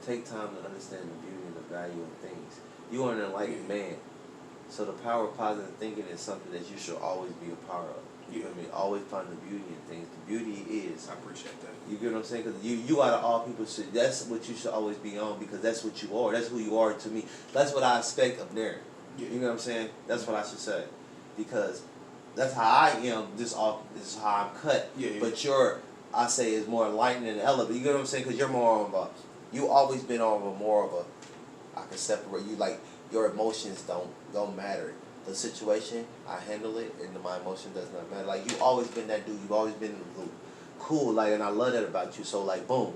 take time to understand the beauty and the value of things. You are an enlightened man. So the power of positive thinking is something that you should always be a part of. You know what I mean? Always find the beauty in things. The beauty is. I appreciate that. You get what I'm saying? Because you out of all people should. That's what you should always be on, because that's what you are. That's who you are to me. That's what I expect of Darren. Yeah. You know what I'm saying? That's what I should say, because that's how I am. This is how I'm cut. Yeah, yeah. But I say, is more enlightened and elevated. You get what I'm saying? Because you're more of a. You always been on a more of a. I can separate you, like your emotions don't matter. The situation, I handle it, and my emotion does not matter. Like, you always been that dude. You've always been cool, like, and I love that about you. So, like, boom.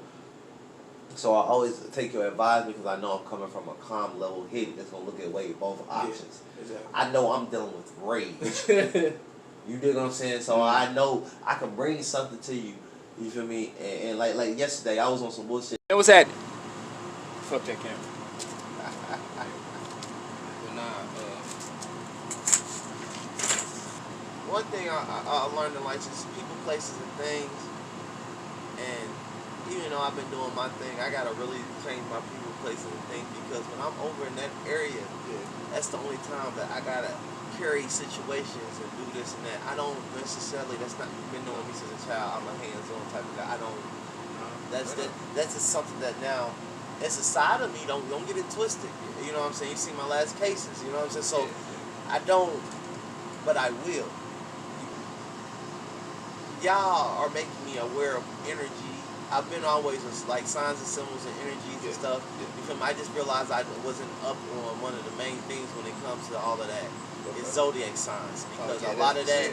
So I always take your advice, because I know I'm coming from a calm, level head that's gonna look at both options. Yeah, exactly. I know I'm dealing with rage. You dig what I'm saying? So I know I can bring something to you. You feel me? And like yesterday, I was on some bullshit. It was at. Fuck that camera. One thing I learned in life is people, places, and things. And even though I've been doing my thing, I gotta really change my people, places, and things, because when I'm over in that area, that's the only time that I gotta carry situations and do this and that. I don't necessarily. That's not. You've been knowing me since a child. I'm a hands-on type of guy. I don't. That's just something that now. It's a side of me. Don't get it twisted. You know what I'm saying? You see my last cases. You know what I'm saying? So I don't, but I will. Y'all are making me aware of energy. I've been always like signs and symbols and energies and stuff. You feel me? I just realized I wasn't up on one of the main things when it comes to all of that. It's zodiac signs, because a lot of that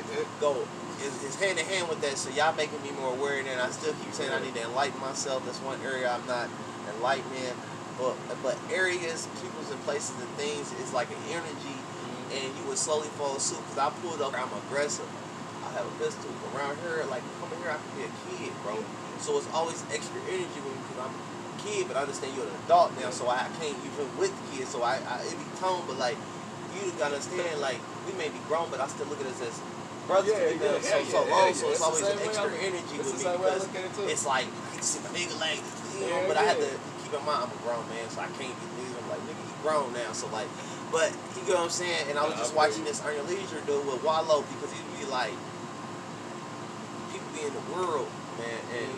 is hand in hand with that. So y'all making me more aware, and I still keep saying I need to enlighten myself. That's one area I'm not enlightened in. But areas, peoples, and places and things is like an energy, and you would slowly fall asleep. Because I pulled up, I'm aggressive. I have a pistol. Around here, like coming here, I can be a kid, bro. So it's always extra energy with me, because I'm a kid, but I understand you're an adult now, so I can't even with kids. So it be tone, but like you gotta understand, like we may be grown, but I still look at us as brothers. So long, so it's always an extra energy with me, because it's like I can see my nigga like, you know, but I have to keep in mind I'm a grown man, so I can't get niggas. I'm like, nigga, you grown now, so like, but you get what I'm saying? And I was just watching this Earn Your Leisure dude with Wallow, because he'd be like, in the world, man, and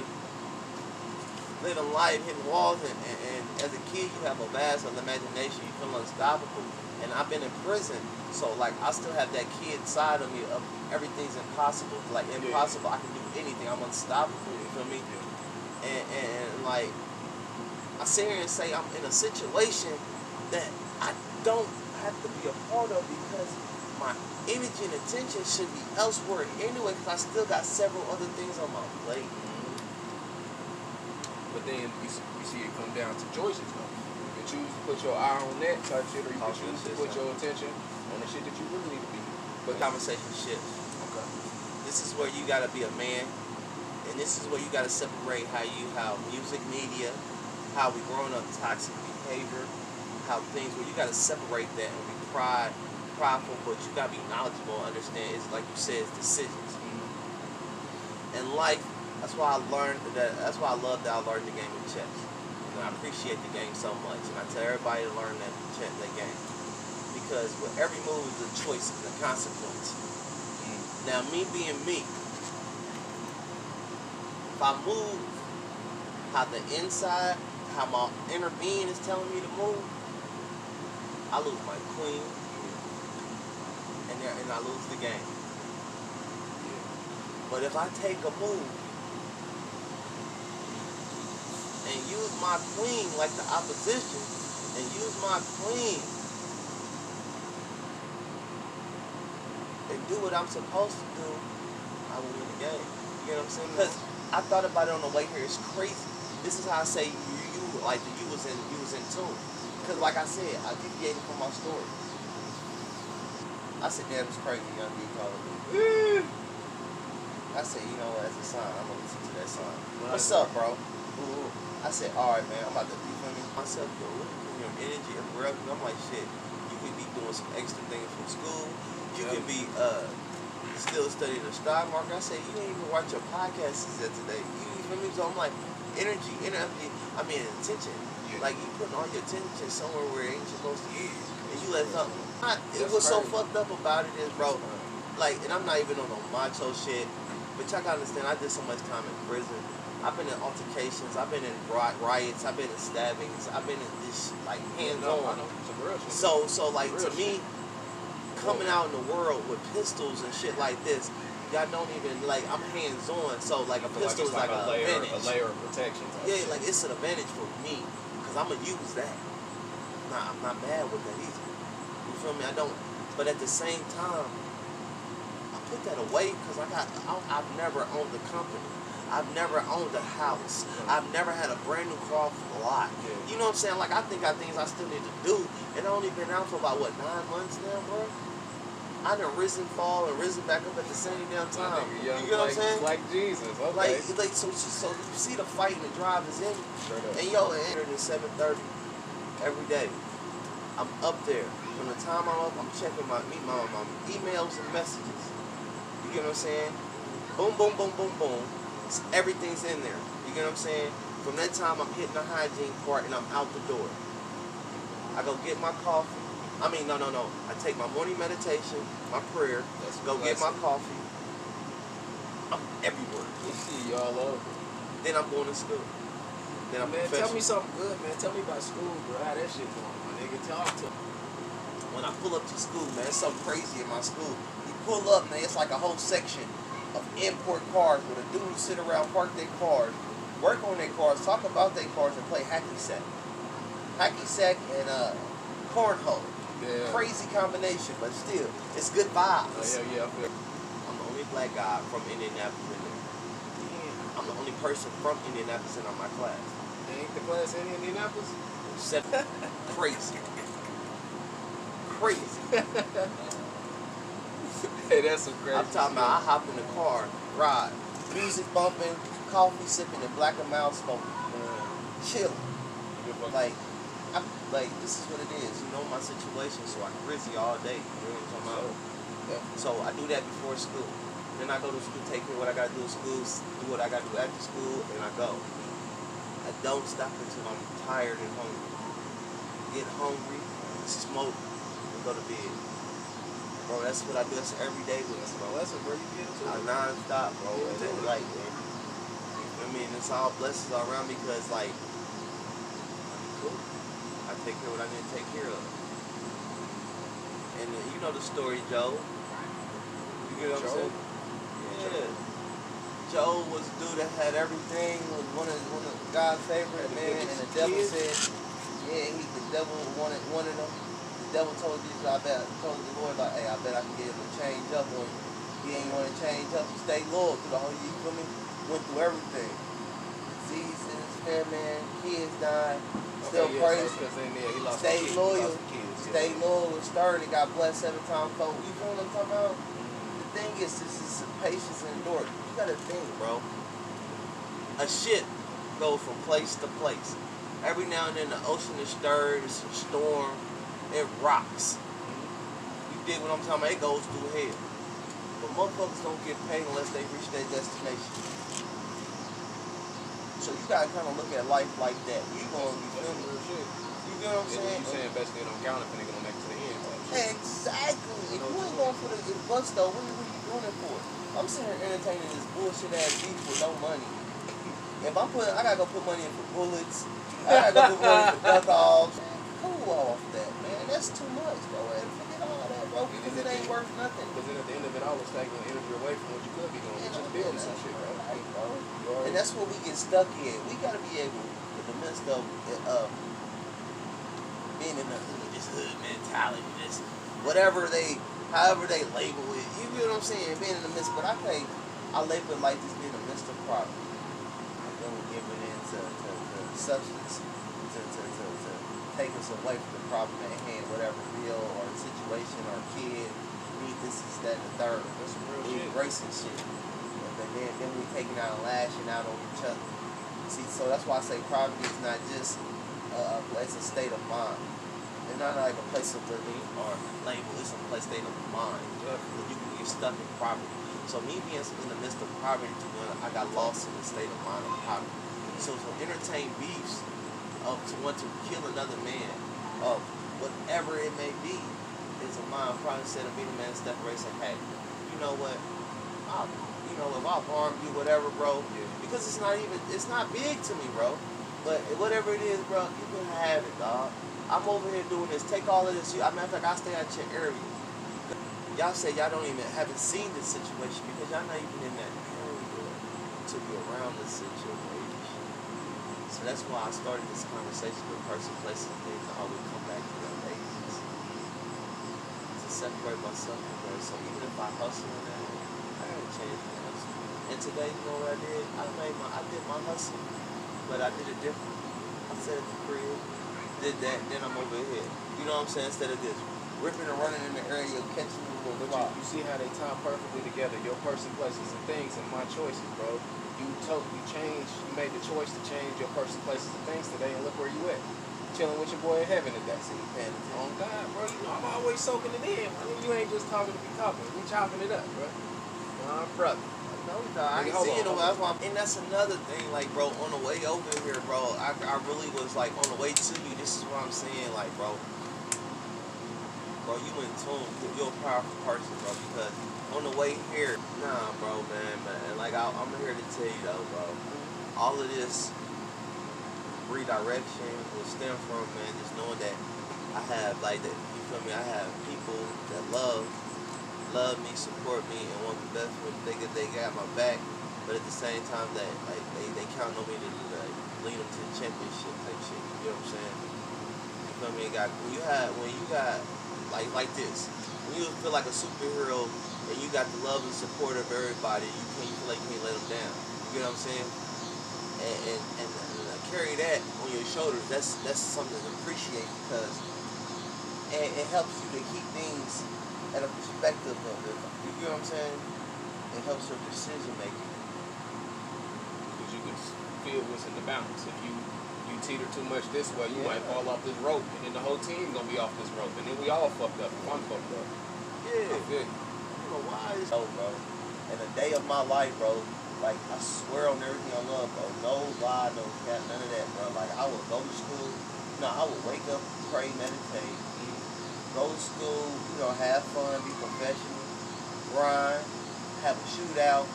living life, hitting walls, and as a kid you have a vast imagination, you feel unstoppable. And I've been in prison, so like I still have that kid side of me of everything's impossible. Like impossible, I can do anything. I'm unstoppable. You feel me? And like I sit here and say I'm in a situation that I don't have to be a part of, because my energy and attention should be elsewhere anyway, because I still got several other things on my plate. But then you see it come down to choices, though. You can choose to put your eye on that type shit, or you can choose to put your attention on the shit that you really need to be. But conversation shifts. Okay. This is where you gotta be a man, and this is where you gotta separate how music, media, how we growing up, toxic behavior, how things where you gotta separate that and be prideful, but you gotta be knowledgeable, understand. It's like you said, it's decisions. And life, that's why I learned that. That's why I love that I learned the game of chess. And I appreciate the game so much, and I tell everybody to learn that game, because with every move is a choice and a consequence. Now, me being me, if I move how the inside, how my inner being is telling me to move, I lose my queen. And I lose the game. But if I take a move and use my queen like the opposition, and use my queen and do what I'm supposed to do, I will win the game. You know what I'm saying? Because I thought about it on the way here. It's crazy. This is how I say you was in tune. Because like I said, I deviated from my story. I said, damn, it's crazy, young D calling me. I said, you know what, as a sign, I'm going to listen to that song. What's up, bro? I said, all right, man, I'm about to, you feel me? Myself, yo, look at your energy and breath. I'm like, shit, you could be doing some extra things from school. You could be still studying the stock market. I said, you didn't even watch your podcast today. You feel me? So I'm like, I mean, attention. Yeah. Like, you putting all your attention somewhere where it ain't supposed to be. And you let something. That's What's so crazy. fucked up about it is, bro, like, and I'm not even on no macho shit, but y'all gotta understand, I did so much time in prison. I've been in altercations, I've been in riots, I've been in stabbings, I've been in this, like, hands-on. I know. Some real shit. So like, to me, coming out in the world with pistols and shit like this, y'all don't even, like, I'm hands-on, so, like, a pistol is like an advantage. A layer of protection. Yeah, like, it's an advantage for me, because I'm going to use that. Nah, I'm not mad with that either. You feel me? I don't, but at the same time, I put that away because I've never owned a company. I've never owned a house. I've never had a brand new car for a lot. Yeah. You know what I'm saying? Like, I think I things I still need to do. And I've only been out for about, what, 9 months now, bro? I done risen, fall, and risen back up at the same damn time. You get what I'm saying? Like Jesus. Okay. Like so you see the fight and the drive is in. Straight up. And yo, it entered at 7:30 every day. I'm up there. From the time I'm up, I'm checking my emails and messages. You get what I'm saying? Boom, boom, boom, boom, boom. Everything's in there. You get what I'm saying? From that time, I'm hitting the hygiene part and I'm out the door. I go get my coffee. I mean, no. I take my morning meditation, my prayer, go get my coffee. I'm everywhere. You see y'all over. Then I'm going to school. Then I'm Man, professional. tell me something good, man. Tell me about school, bro. How that shit going, my nigga? Talk to me. When I pull up to school, man, it's something crazy in my school. You pull up, man, it's like a whole section of import cars where the dudes sit around, park their cars, work on their cars, talk about their cars, and play hacky sack. Hacky sack and cornhole. Yeah. Crazy combination, but still, it's good vibes. Yeah, I feel. I'm the only black guy from Indianapolis in there. Damn. I'm the only person from Indianapolis in my class. Ain't the class in Indianapolis? 7. Crazy. Crazy. Hey, that's some crazy. I'm talking about I hop in the car, ride, music bumping, coffee sipping, and black and mild smoking. Chilling. Like, this is what it is. You know my situation, so I grizzy all day. You know what I'm talking about? Yeah. So I do that before school. Then I go to school, take care of what I gotta do at school, do what I gotta do after school, and I go. I don't stop until I'm tired and hungry. Get hungry, smoke, and go to bed. Bro, that's what I do. That's every day with me. Well, that's where you get into it. Non-stop, bro. And then, like, I mean, it's all blessings all around me because, like, cool. I take care of what I need to take care of. And you know the story, Joe. You get what I'm saying? Yeah. Joe was a dude that had everything, was one of God's favorite, man, and the devil said, yeah, the devil wanted them. The devil told the Lord, like, hey, I bet I can get him to change up on you. He ain't want to change up. He stayed loyal through the whole year. You feel me? Went through everything. Diseases, famine, kids died. Still praised. Stayed loyal. Stayed loyal and stern and got blessed 7 times fold. You feel what I'm talking about? The thing is, this is patience and endurance. You gotta think, bro. A ship goes from place to place. Every now and then the ocean is stirred, it's a storm, it rocks. You dig what I'm talking about? It goes through hell. But motherfuckers don't get paid unless they reach their destination. So you gotta kind of look at life like that. You gonna be feeling real shit. You get what I'm saying? You saying basically don't count if they gonna make it to the end. Exactly. If you ain't going for the bus though, what are you doing it for? I'm sitting here entertaining this bullshit ass beef with no money. If I gotta go put money in for bullets. I gotta go put money for duck offs. Cool off that, man. That's too much, bro. And forget all that, bro. Because it ain't worth nothing. Because then at the end of it all, it's taking energy away from what you could be doing. Just building some shit, bro. Right, bro. And that's what we get stuck in. We gotta be able, in the midst of being in this hood mentality, this whatever however they label it. You get what I'm saying? Being in the midst, but I label it like this being in the midst of poverty. And then we're giving in to substance to take us away from the problem at hand, whatever bill or situation or kid need this, that, and the third. That's some real we shit. embracing shit. And then we taking out and lashing out on each other. See, so that's why I say poverty is not just it's a state of mind. It's not like a place of living or label. It's a state of mind. You can get stuck in poverty. So me being in the midst of poverty, I got lost in the state of mind of poverty. So to entertain beefs to want to kill another man of whatever it may be is a mind probably instead of being a man step away and say, hey, you know what? If I've harmed you, whatever, bro, because it's not big to me, bro. But whatever it is, bro, you can have it, dog. I'm over here doing this. Take all of this. Matter of fact, I stay out your area. Y'all say y'all haven't seen this situation because y'all not even in that area to be around this situation. So that's why I started this conversation with person, places, and things to always come back to that basis. To separate myself from that. So even if I hustle in that, I gotta change my hustle. And today, you know what I did? I did my hustle, but I did it different. I sat at the crib, did that, and then I'm over here. You know what I'm saying? Instead of this ripping and running in the area, catching me with a fly. You see how they tie perfectly together. Your person, places, and things, and my choices, bro. You made the choice to change your person, places, and things today, and look where you at. Chilling with your boy in heaven today. See, paying attention. On God, bro. You know I'm always soaking it in. I mean, you ain't just talking to be talking. We chopping it up, bro. My brother. No, I ain't seeing no. And that's another thing, like, bro. On the way over here, bro, I really was like on the way to you. This is what I'm saying, like, bro, you in tune. You're a powerful person, bro. Because on the way here, nah, bro, man. Like, I'm here to tell you though, bro. All of this redirection will stem from, man, just knowing that I have, like, that. You feel me? I have people that love me, support me, and want the best for me. They got my back, but at the same time that like they count on me to lead them to the championship type shit. You know what I'm saying? You feel me? When you got like this, when you feel like a superhero and you got the love and support of everybody, you feel like you can't let them down. You know what I'm saying? And carry that on your shoulders. That's something to appreciate because it helps you to keep things at a perspective of it. You know what I'm saying? It helps your decision making. Because you can feel what's in the balance. If you teeter too much this way, you might fall off this rope, and then the whole team gonna be off this rope, and then we all fucked up. If I'm fucked up. Yeah. I'm good. You know why? Bro. And a day of my life, bro. Like, I swear on everything I love, bro. No lie, no cap, none of that, bro. Like, I would go to school. I would wake up, pray, meditate. Go to school, have fun, be professional, grind, have a shootout.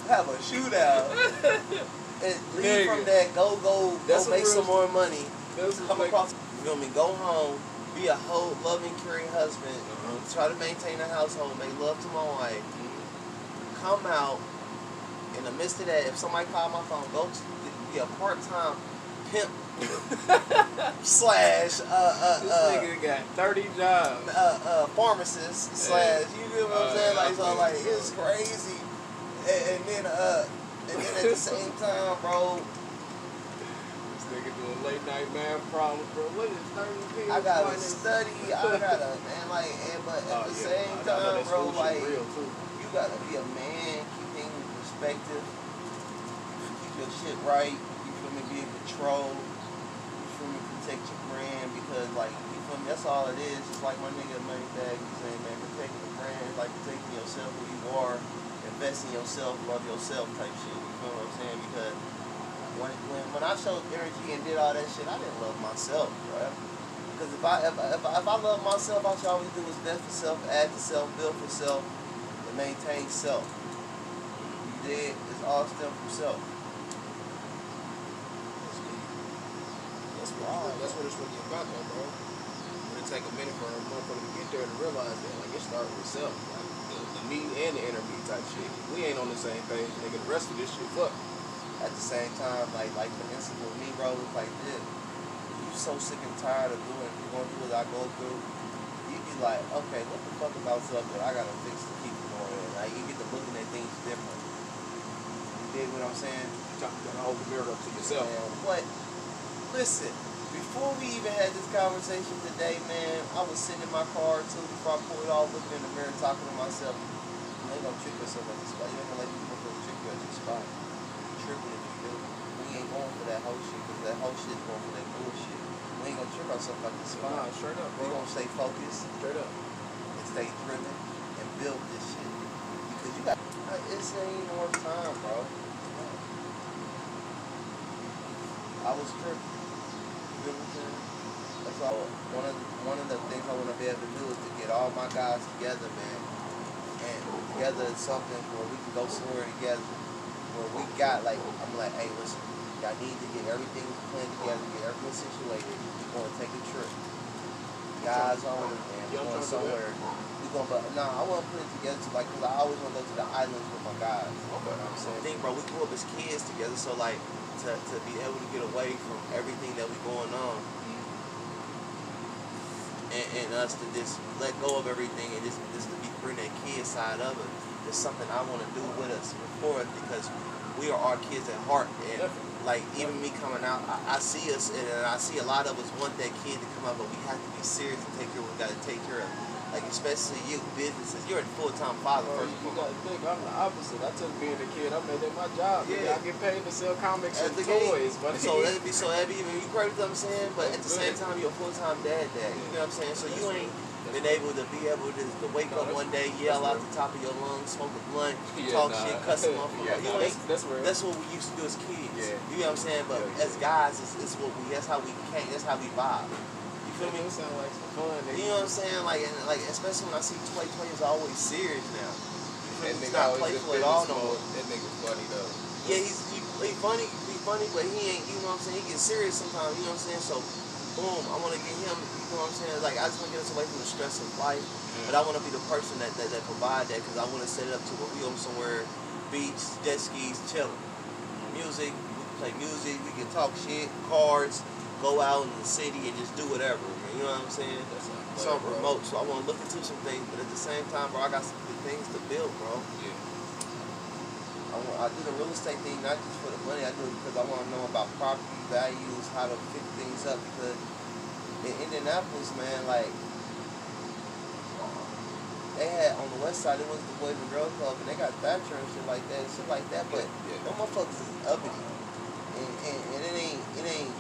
Have a shootout. And leave from that, go make some more money. Come across, you feel me? Go home, be a whole loving, caring husband. Try to maintain the household, make love to my wife. Come out in the midst of that. If somebody call my phone, go to be a part-time pimp. Slash this nigga got 30 jobs. Pharmacist slash, you know what I'm saying? Like, so like it's crazy. And then at the same time, bro, this nigga doing late night math problems, bro. What is 30 pills? I gotta study. But at the same time, bro, like you gotta be a man, keep things in perspective, keep your shit right. You feel me? Be in control. Protect your brand because, like, you feel me? That's all it is. It's like my nigga Moneybag, he's saying, man, protecting the brand is like protecting yourself who you are, invest in yourself, love yourself type shit. You feel what I'm saying? Because when I showed energy and did all that shit, I didn't love myself, bro. Because if I love myself, all I should always do is best for self, add to self, build for self, and maintain self. You did? It's all stem from self. That's what it's really about, though, bro. It'll take a minute for a motherfucker to get there to realize that, like, it starts with self, like the me and the inner me type shit. We ain't on the same page, nigga. The rest of this shit, fuck. At the same time, like for instance with me, bro, it's like this. You so sick and tired of going through what I go through. You be like, okay, what the fuck about stuff that I gotta fix to keep it going? Like, you get to looking at things different. You dig what I'm saying? You gotta hold the mirror up to yourself. Man, what? Listen. Before we even had this conversation today, man, I was sitting in my car too before I pulled it off, looking in the mirror, talking to myself. You ain't gonna trick yourself at the spot. You ain't gonna let people trick you at the spot. You tripping if you do. We ain't going for that whole shit, because that whole shit's going for that bullshit. We ain't gonna trick ourselves at the spot. Nah, straight up, bro. We gonna stay focused. Straight up. And stay driven and build this shit. Because you got, it ain't even worth time, bro. I was tripping. You know what I'm saying? That's all. One of the things I want to be able to do is to get all my guys together, man. And together is something where we can go somewhere together. Where we got like, I'm like, hey, listen, y'all need to get everything planned together, get everything situated. We're going to take a trip. Guys on it, man. We're going somewhere. I want to put it together to like, cause I always want to go to the islands with my guys. Okay. You know what I'm saying? I think, bro, we grew up as kids together, so like, to be able to get away from everything that we going on, and us to just let go of everything and just to be bring that kid side of it is something I want to do with us for us, because we are our kids at heart. And like, even me coming out, I see us, and I see a lot of us want that kid to come out, but we have to be serious and take care of what we got to take care of. Like, especially you, businesses. You're a full-time father, first You of got all. to think, I'm the opposite. I took being a kid, I made that my job. Yeah. I get paid to sell comics and the toys. But so that'd be even, you crazy, what I'm saying? But at the same time, you're a full-time dad. You know what I'm saying? So you ain't been able to wake up one day, yell out the top of your lungs, smoke a blunt, talk shit, cuss them off. That's what we used to do as kids. Yeah. You know what I'm saying? But as guys, it's what that's how we came, that's how we vibe. You feel me? It sound like some fun. You know what I'm saying? Like especially when I see Tway is always serious now. He's not playful at all no more. That nigga funny though. Yeah, he's funny, but he ain't. You know what I'm saying? He gets serious sometimes. You know what I'm saying? So, boom, I want to get him. You know what I'm saying? Like, I just want to get us away from the stress of life. But I want to be the person that provide that, because I want to set it up to where we go somewhere, beach, jet skis, chilling, music. We can play music. We can talk shit, cards. Go out in the city and just do whatever, man. You know what I'm saying? Something remote. So I want to look into some things, but at the same time, bro, I got some good things to build, bro. Yeah. I do the real estate thing not just for the money. I do it because I want to know about property values, how to pick things up. Because in Indianapolis, man, like, they had on the west side, it was the Boys and Girls Club, and they got Thatcher and shit like that, But them motherfuckers is uppity, and it ain't.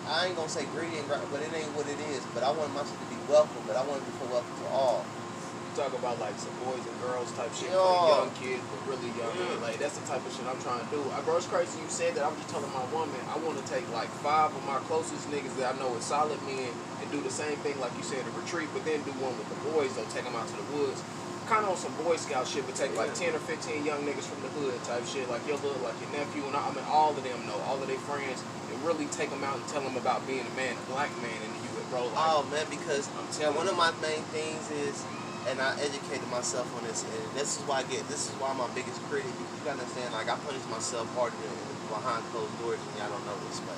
I ain't gonna say greedy, but it ain't what it is. But I want my shit to be welcome, but I want it to be welcome to all. You talk about like some boys and girls type shit for the young kids, but really young men. Like, that's the type of shit I'm trying to do. Bro, it's crazy you said that. I was just telling my woman, I want to take like 5 of my closest niggas that I know is solid men and do the same thing like you said, a retreat, but then do one with the boys, though, take them out to the woods. Kind of on some Boy Scout shit, but take like 10 or 15 young niggas from the hood type shit, like your little, like your nephew, and I mean all of them know, all of their friends, and really take them out and tell them about being a man, a black man in the U.S., bro. Like, oh man, because one of my main things is, and I educated myself on this, and this is why I'm my biggest critic, because you gotta understand, like, I punish myself harder than behind closed doors, and y'all don't know this, but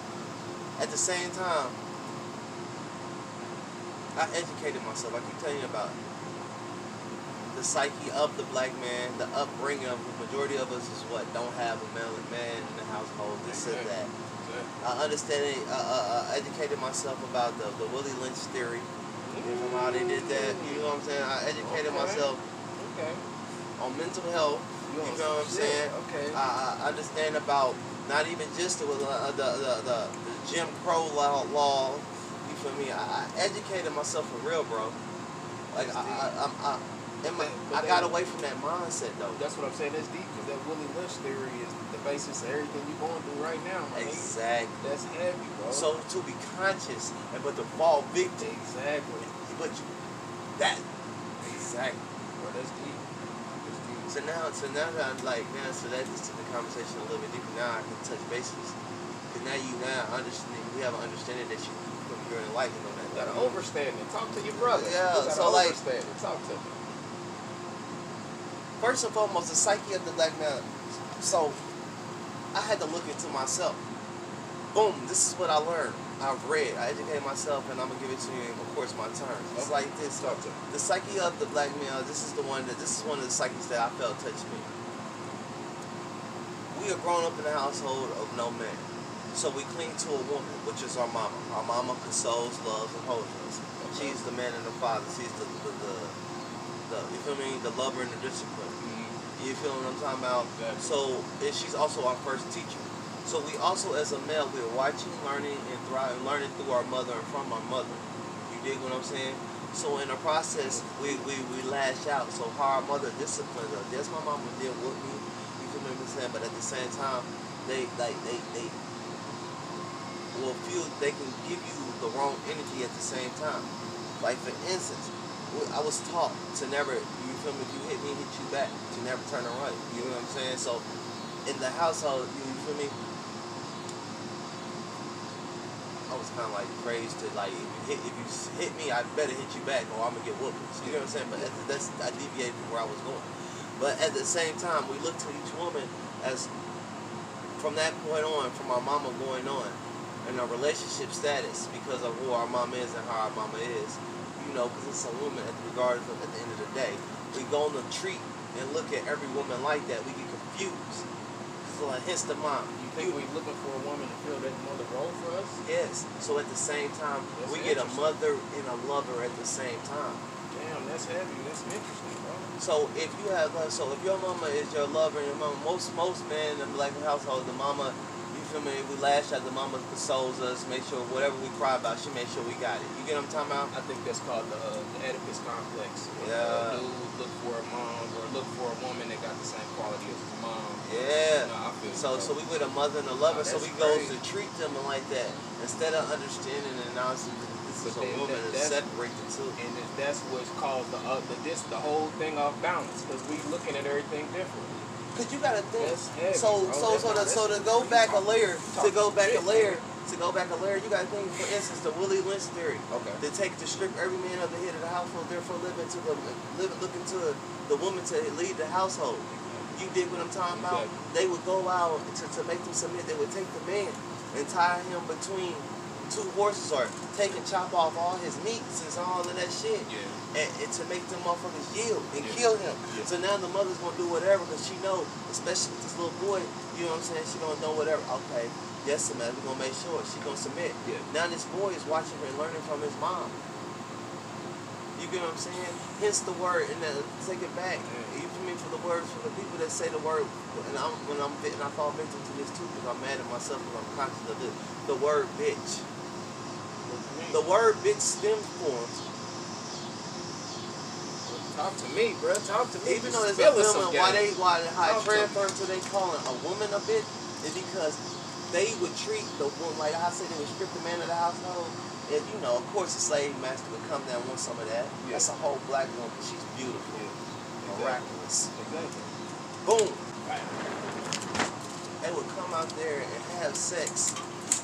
at the same time, I educated myself. I keep telling you about the psyche of the black man, the upbringing of the majority of us is what don't have a man in the household. This and that. I educated myself about the Willie Lynch theory. You know how they did that. You know what I'm saying? I educated myself on mental health. You know what I'm saying? I understand about not even just the Jim Crow law. You feel me? I educated myself for real, bro. Like I got away from that mindset, though. That's what I'm saying. That's deep, because that Willie Lynch theory is the basis of everything you're going through right now. Man. Exactly. That's heavy, bro. So to be conscious, but to fall victim. Exactly. But exactly. Bro, that's deep. So now that just took the conversation a little bit deeper. Now I can touch bases. Because now understand. We have an understanding that you're enlightened on that. You gotta overstand it. Talk to your brother. Yeah. So like, understand it. Talk to me. First and foremost, the psyche of the black man. So, I had to look into myself. Boom, this is what I learned. I've read, I educated myself, and I'm going to give it to you in, of course, my turn. It's like this. Talk to me. The psyche of the black male, this is one of the psyches that I felt touched me. We are grown up in a household of no man. So we cling to a woman, which is our mama. Our mama consoles, loves, and holds us. She's the man and the father. She's the you feel me? The lover and the discipline. You feel what I'm talking about? Exactly. So, and she's also our first teacher. So we also, as a male, we're watching, learning, and thriving, learning through our mother and from our mother. You dig what I'm saying? So in the process, we lash out. So how our mother disciplines us. That's my mama did with me. You feel what I'm saying? But at the same time, they they can give you the wrong energy at the same time. Like for instance, I was taught to never, you feel me, if you hit me, hit you back, to never turn and run. You know what I'm saying? So in the household, you feel me, I was kind of like praised to like, if you hit me, I better hit you back or I'm gonna get whoopings. You know what I'm saying? But I deviated from where I was going. But at the same time, we look to each woman as, from that point on, from our mama going on, and our relationship status, because of who our mama is and how our mama is, you know, because it's a woman regardless of, at the end of the day, we go on the treat and look at every woman like that, we get confused. So like, hence the mom. You think we're looking for a woman to fill that mother role for us? Yes. So at the same time, we get a mother and a lover at the same time. Damn, that's heavy. That's interesting, bro. So if you have, so if your mama is your lover, and your mama, most men in the black household, the mama, you feel me? We lash at the mama, consoles us, make sure whatever we cry about, she make sure we got it. You get what I'm talking about? I think that's called the Oedipus complex. Yeah. Dude look for a mom or look for a woman that got the same quality as his mom. Yeah. No, I feel so we with a mother and a lover, so we go crazy. to treat them like that instead of understanding and announcing this is a woman and separate the two. And that's what's caused the whole thing off balance, because we looking at everything different. Cause you gotta think. That's heavy, So to go back a layer, you gotta think. For instance, the Willie Lynch theory. Okay. They take to strip every man of the head of the household, therefore looking to the woman to lead the household. You dig what I'm talking about? Exactly. They would go out to make them submit. They would take the man and tie him between two horses or chop off all his meats and all of that shit. Yeah. And to make them motherfuckers yield and kill him. Yeah. So now the mother's gonna do whatever because she know, especially with this little boy, you know what I'm saying? She gonna know whatever. Okay, yes, man, we're gonna make sure she gonna submit. Yeah. Now this boy is watching her and learning from his mom. You get what I'm saying? Hence the word, and then take it back. You feel me? For the words, for the people that say the word, and I fall victim to this too because I'm mad at myself because I'm conscious of this. The word bitch. The word bitch stems forms. Talk to me, bro. Talk to me. Even though it's a woman, why transfer to they calling a woman a bitch is because they would treat the woman like I said, they would strip the man of the household. And you know, of course, the slave master would come down and want some of that. Yeah. That's a whole black woman. She's beautiful, miraculous. Exactly. Boom. Right. They would come out there and have sex.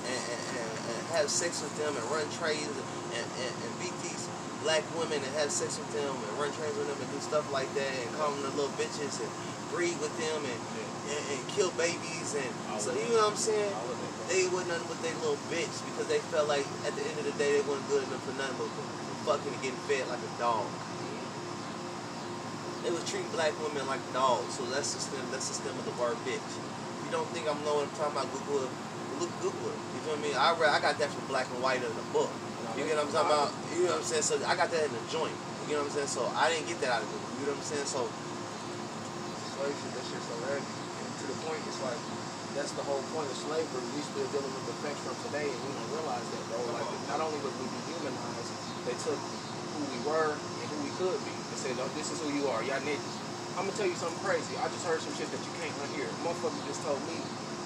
And have sex with them and run trays and beat these black women and have sex with them and run trains with them and do stuff like that and call them the little bitches and breed with them and kill babies and so you know what I'm saying? They wasn't nothing but they little bitch because they felt like at the end of the day they weren't good enough for nothing but fucking and getting fed like a dog. They would treat black women like dogs, so that's the stem of the word bitch. If you don't think I'm know what I'm talking about, Google it. Google it. You feel me? I got that from Black and White in the book. You get what I'm talking about? You know what I'm saying? So I got that in the joint. You know what I'm saying? So I didn't get that out of Google. You know what I'm saying? So slave shit, that shit's so heavy. And to the point, it's like that's the whole point of slavery. We still dealing with the effects from today, and we don't realize that, bro. Like not only would we be dehumanized, they took who we were and who we could be. They said, "Oh, this is who you are. Y'all niggas." I'm gonna tell you something crazy. I just heard some shit that you can't unhear. Motherfucker just told me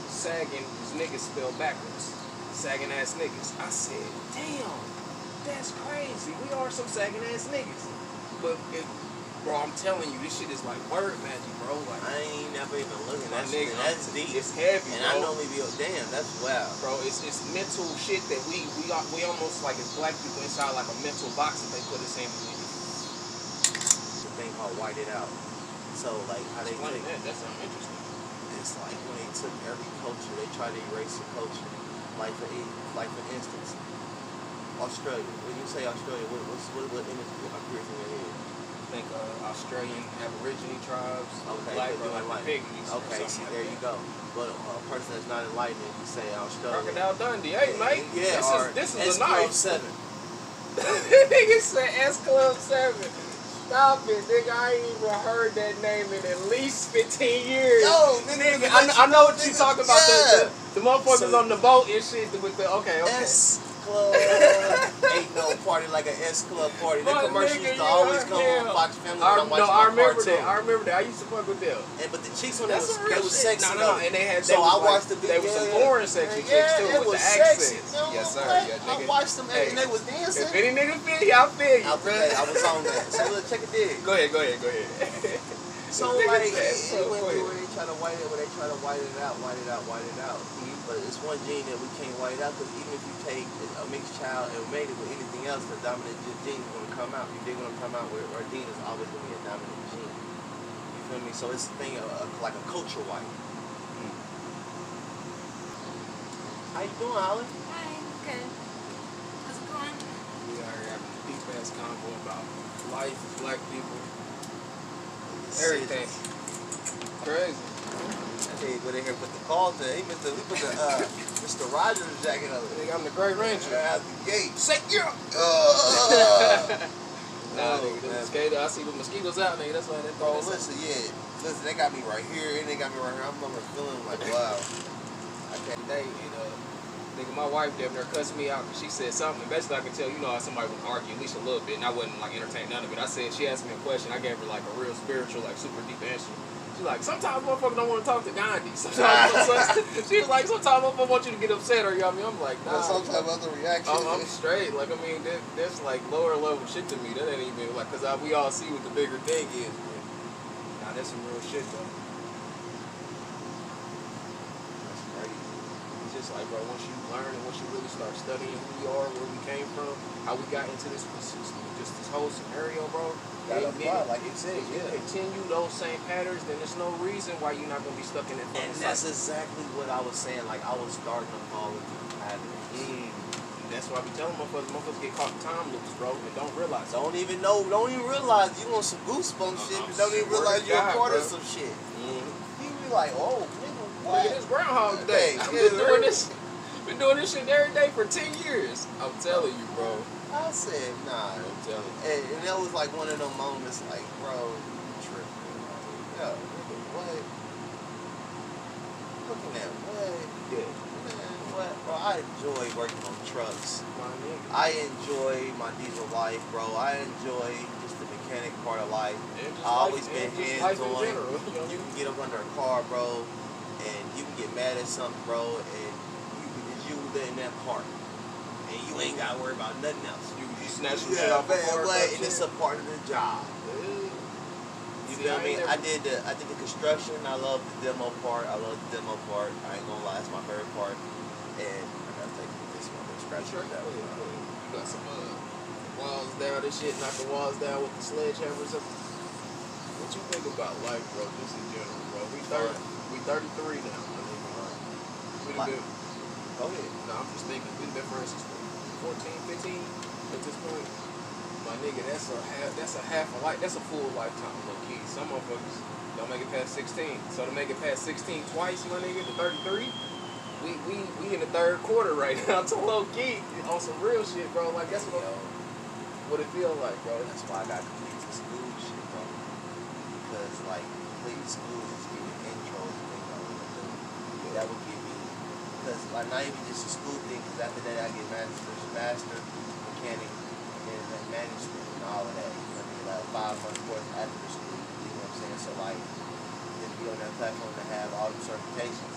sagging is niggas spelled backwards. Sagging ass niggas. I said, damn, that's crazy. We are some sagging ass niggas. But bro, I'm telling you, this shit is like word magic, bro. Like I ain't never even looking at nigga. That's deep. It's heavy, and bro. I normally be damn, that's wild. Bro, it's mental shit that we almost like as black people inside like a mental box that they put us in. The thing called white it out. So like how they explain that, that's something interesting. It's like when they took every culture, they tried to erase the culture. Like for instance, Australia. When you say Australia, what image appears in your head? I think Australian Aborigine tribes, black or like pygmies. Okay, see, there you go. But a person that's not enlightened, you say Australia. Crocodile Dundee, hey mate. Yeah, this is a knife. S-Club 7. Nigga said S-Club 7. Stop it, nigga. I ain't even heard that name in at least 15 years. Yo, nigga, I know what you talking about. Yeah. The motherfuckers on the boat and shit with the okay. Club. Ain't no party like an S Club party. The commercials used to always come on Fox Family when I'm watching my cartoon. I remember that. I used to fuck with them. But the chicks on there was sexy. No. And they had. So I watched the video. They were some foreign sexy chicks too with the accents. Yes, sir. I watched them and they was dancing. If any nigga feel you, I feel you. I was on that. So look, check it dig. Go ahead. So like, it went through where they try to white it out. But it's one gene that we can't white out because even if you take a mixed child and made it with anything else, the dominant gene is going to come out. You dig what I'm talking about? Where our gene is always going to be a dominant gene. You feel me? So it's a thing of like a culture white. How you doing, Holly? Hi, good. How's it going? We are having a deep ass convo about life, black people, everything. Crazy. Hey, went in here with the call to we put the Mr. Rogers jacket on. Nigga, I'm the Great Ranger. Out the gate. Say yeah. Nah, nigga, the mosquito. I see the mosquitoes out, nigga. That's why they throw. Listen, they got me right here, and they got me right here. I'm feeling like, wow. I can't date, Nigga, my wife damn near cussed me out because she said something. Basically, I could tell, how somebody would argue at least a little bit, and I wouldn't like entertain none of it. I said, she asked me a question. I gave her like a real spiritual, like super deep answer. She's like, sometimes motherfuckers don't want to talk to Gandhi. She was like, sometimes motherfuckers want you to get upset or I'm like, nah. Sometimes other reaction. I'm straight. Like, I mean, there's like lower level shit to me. That ain't even like, cause we all see what the bigger thing is. But, nah, that's some real shit though. That's crazy. It's just like, bro, once you learn and once you really start studying who we are, where we came from, how we got into this whole scenario, bro. Like you said, if you continue those same patterns, then there's no reason why you're not gonna be stuck in it. And that's exactly what I was saying. Like I was starting to fall into patterns. That's why I be telling motherfuckers get caught in time loops, bro, and don't realize. Don't even realize you on some goosebump shit, but don't even realize you're a part of some shit. You be like, oh, nigga, what? Look at this Groundhog Day. I've been doing this shit every day for 10 years. I'm telling you, bro. I said, nah. I'm telling you. And that was like one of them moments, like, bro, you tripping. Yo, nigga, what? Looking at what? Yeah. Man, what? Bro, I enjoy working on trucks. I enjoy my diesel life, bro. I enjoy just the mechanic part of life. I always been hands-on. You can get up under a car, bro, and you can get mad at something, bro, and you in that part. And you ain't gotta worry about nothing else. You snatch some shit off the car, and it's a part of the job. You feel me? I did the construction. I love the demo part. I ain't gonna lie, that's my favorite part. And I gotta take this one and scratch it out. You got some walls down and shit, knock the walls down with the sledgehammers up. What you think about life, bro, just in general, bro? We 33 now. Go ahead. No, I'm just thinking, we've been friends since 14, 15 at this point. My nigga, that's a half a life. That's a full lifetime, low key. Some motherfuckers don't make it past 16. So to make it past 16 twice, my nigga, to 33, we in the third quarter right now. To low key on some real shit, bro. Like that's what it feel like, bro. That's why I got complete the school shit, bro. Because like complete school is getting intro to things I want to do. That would give me. Because like not even just a school thing, because after that I get master mechanic, and then management and all of that. You know what I mean? Like 5 months course after the school. You know what I'm saying? So like, then be on that platform to have all the certifications.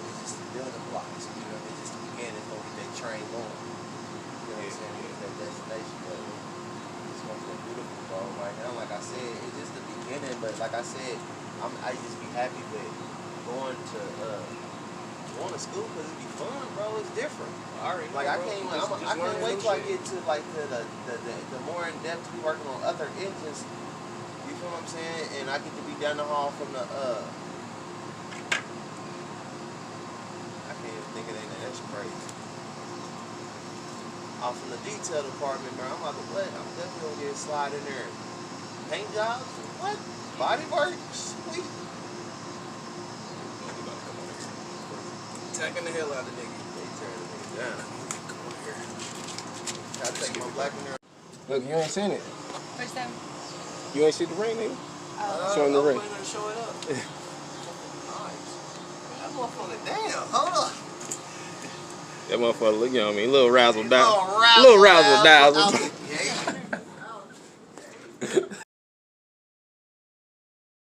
It's just the building blocks. You know what I mean? Just to begin, it's gonna get that train going. You know what I'm saying? It's that destination. But it's gonna feel beautiful, bro. Right now, like I said, it's just the beginning. But like I said, I just be happy with going to school because it be fun, bro. It's different. Alright, like I can't wait till I get to like the more in depth we working on other engines. You feel what I'm saying? And I get to be down the hall from the I can't even think of anything. That's crazy. Off from the detail department, bro. I'm definitely gonna get a slide in there. Paint jobs? What? Body work? Sweet. Attacking the hell out of the nigga. They turn the nigga down. Come on here. Gotta take my black in there. Look, you ain't seen it. What's that? You ain't see the ring, nigga? Show him the ring. I'm planning to show it up. Nice. That motherfucker, damn, hold up. That motherfucker, you know what I mean? Little razzle Little dazzle.